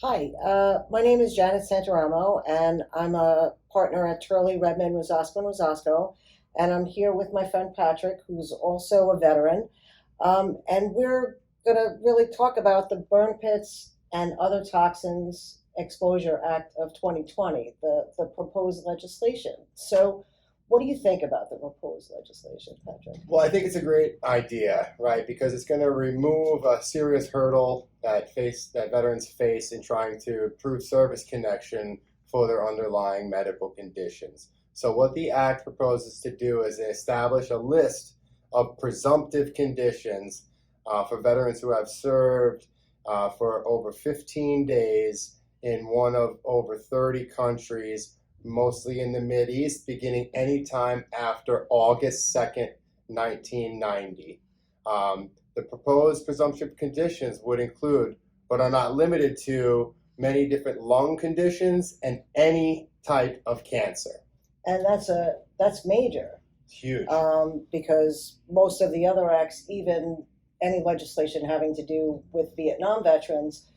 Hi, my name is Janet Santaramo, and I'm a partner at Turley, Redmond, Rosasco, and Rosasco. And I'm here with my friend Patrick, who's also a veteran. And we're going to really talk about the Burn Pits and Other Toxins Exposure Act of 2020, the proposed legislation. So, what do you think about the proposed legislation, Patrick? Well, I think it's a great idea, right? Because it's going to remove a serious hurdle that veterans face in trying to prove service connection for their underlying medical conditions. So, what the act proposes to do is establish a list of presumptive conditions for veterans who have served for over 15 days in one of over 30 countries, mostly in the Mideast, beginning anytime after August 2nd, 1990. The proposed presumption of conditions would include, but are not limited to, many different lung conditions and any type of cancer. And that's major. It's huge. Because most of the other acts, even any legislation having to do with Vietnam veterans,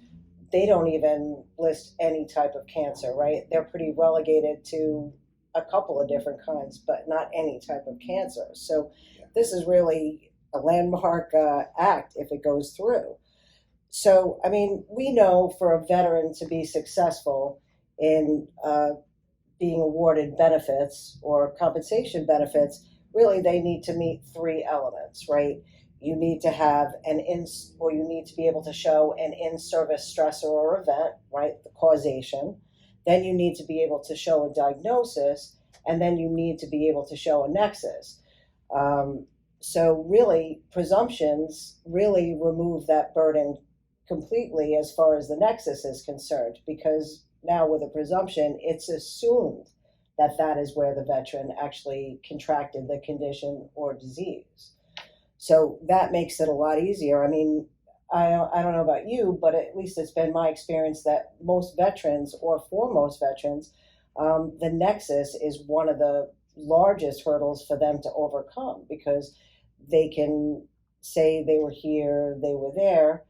they don't even list any type of cancer, right? They're pretty relegated to a couple of different kinds, but not any type of cancer. So this is really a landmark act if it goes through. So, I mean, we know for a veteran to be successful in being awarded benefits or compensation benefits, really they need to meet three elements, right? You need to have you need to be able to show an in-service stressor or event, right? The causation. Then you need to be able to show a diagnosis, and then you need to be able to show a nexus. So really, presumptions really remove that burden completely as far as the nexus is concerned, because now with a presumption, it's assumed that that is where the veteran actually contracted the condition or disease. So that makes it a lot easier. I mean, I don't know about you, but at least it's been my experience that most veterans, or for most veterans, the nexus is one of the largest hurdles for them to overcome, because they can say they were here, they were there,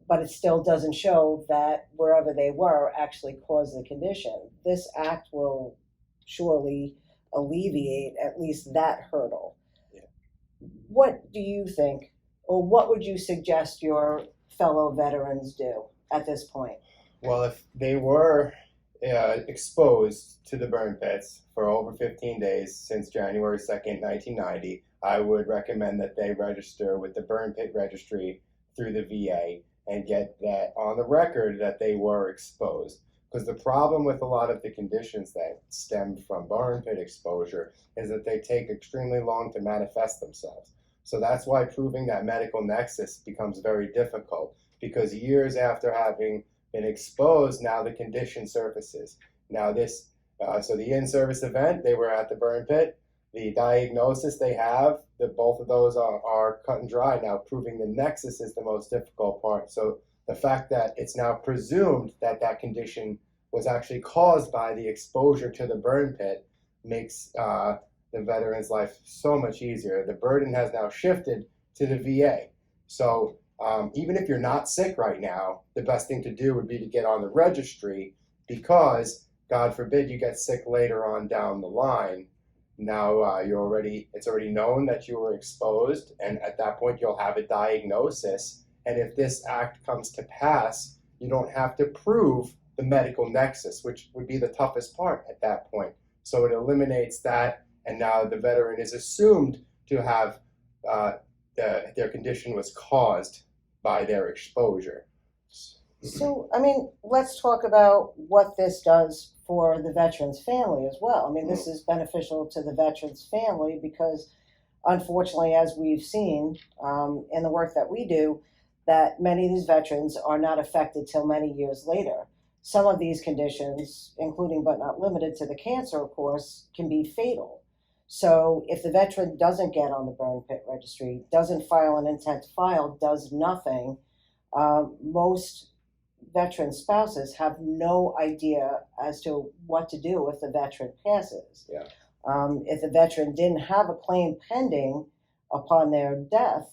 but it still doesn't show that wherever they were actually caused the condition. This act will surely alleviate at least that hurdle. What do you think, or what would you suggest your fellow veterans do at this point? Well, if they were exposed to the burn pits for over 15 days since January 2nd, 1990, I would recommend that they register with the burn pit registry through the VA and get that on the record that they were exposed. Because the problem with a lot of the conditions that stem from burn pit exposure is that they take extremely long to manifest themselves. So that's why proving that medical nexus becomes very difficult, because years after having been exposed, now the condition surfaces. Now so the in-service event, they were at the burn pit. The diagnosis they have, both of those are cut and dry. Now proving the nexus is the most difficult part. So the fact that it's now presumed that that condition was actually caused by the exposure to the burn pit makes the veteran's life so much easier. The burden has now shifted to the VA. So even if you're not sick right now, the best thing to do would be to get on the registry, because God forbid you get sick later on down the line. Now it's already known that you were exposed, and at that point you'll have a diagnosis. And if this act comes to pass, you don't have to prove the medical nexus, which would be the toughest part at that point. So it eliminates that, and now the veteran is assumed to have their condition was caused by their exposure. So, I mean, let's talk about what this does for the veteran's family as well. I mean, this is beneficial to the veteran's family because, unfortunately, as we've seen in the work that we do, that many of these veterans are not affected till many years later. Some of these conditions, including but not limited to the cancer, of course, can be fatal. So if the veteran doesn't get on the burn pit registry, doesn't file an intent to file, does nothing, most veteran spouses have no idea as to what to do if the veteran passes. Yeah. If the veteran didn't have a claim pending upon their death,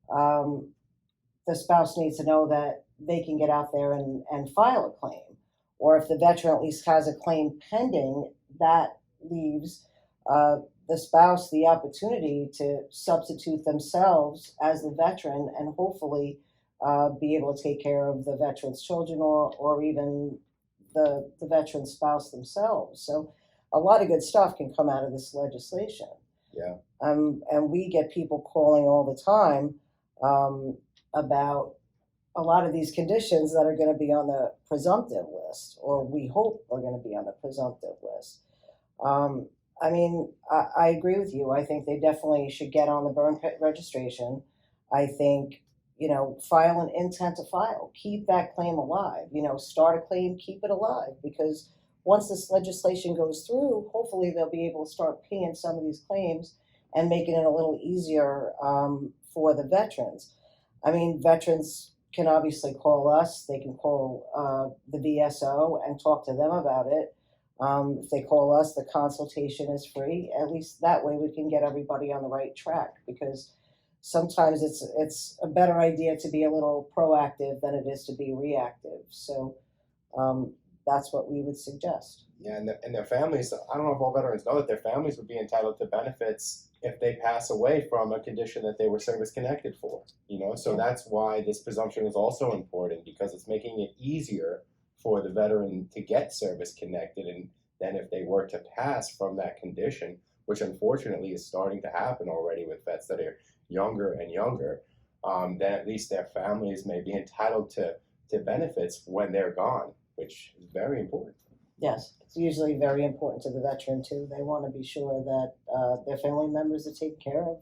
the spouse needs to know that they can get out there and file a claim. Or if the veteran at least has a claim pending, that leaves the spouse the opportunity to substitute themselves as the veteran and hopefully be able to take care of the veteran's children or even the veteran's spouse themselves. So a lot of good stuff can come out of this legislation. Yeah. And we get people calling all the time about a lot of these conditions that are going to be on the presumptive list, or we hope are going to be on the presumptive list. I mean, I agree with you. I think they definitely should get on the burn pit registration. I think, file an intent to file. Keep that claim alive. Start a claim, keep it alive, because once this legislation goes through, hopefully they'll be able to start paying some of these claims and making it a little easier for the veterans. I mean, veterans can obviously call us. They can call the VSO and talk to them about it. If they call us, the consultation is free. At least that way we can get everybody on the right track, because sometimes it's a better idea to be a little proactive than it is to be reactive. So that's what we would suggest. Yeah, and their families, I don't know if all veterans know that their families would be entitled to benefits if they pass away from a condition that they were service connected for, So that's why this presumption is also important, because it's making it easier for the veteran to get service connected. And then if they were to pass from that condition, which unfortunately is starting to happen already with vets that are younger and younger, then at least their families may be entitled to benefits when they're gone, which is very important. Yes, it's usually very important to the veteran too. They want to be sure that their family members are taken care of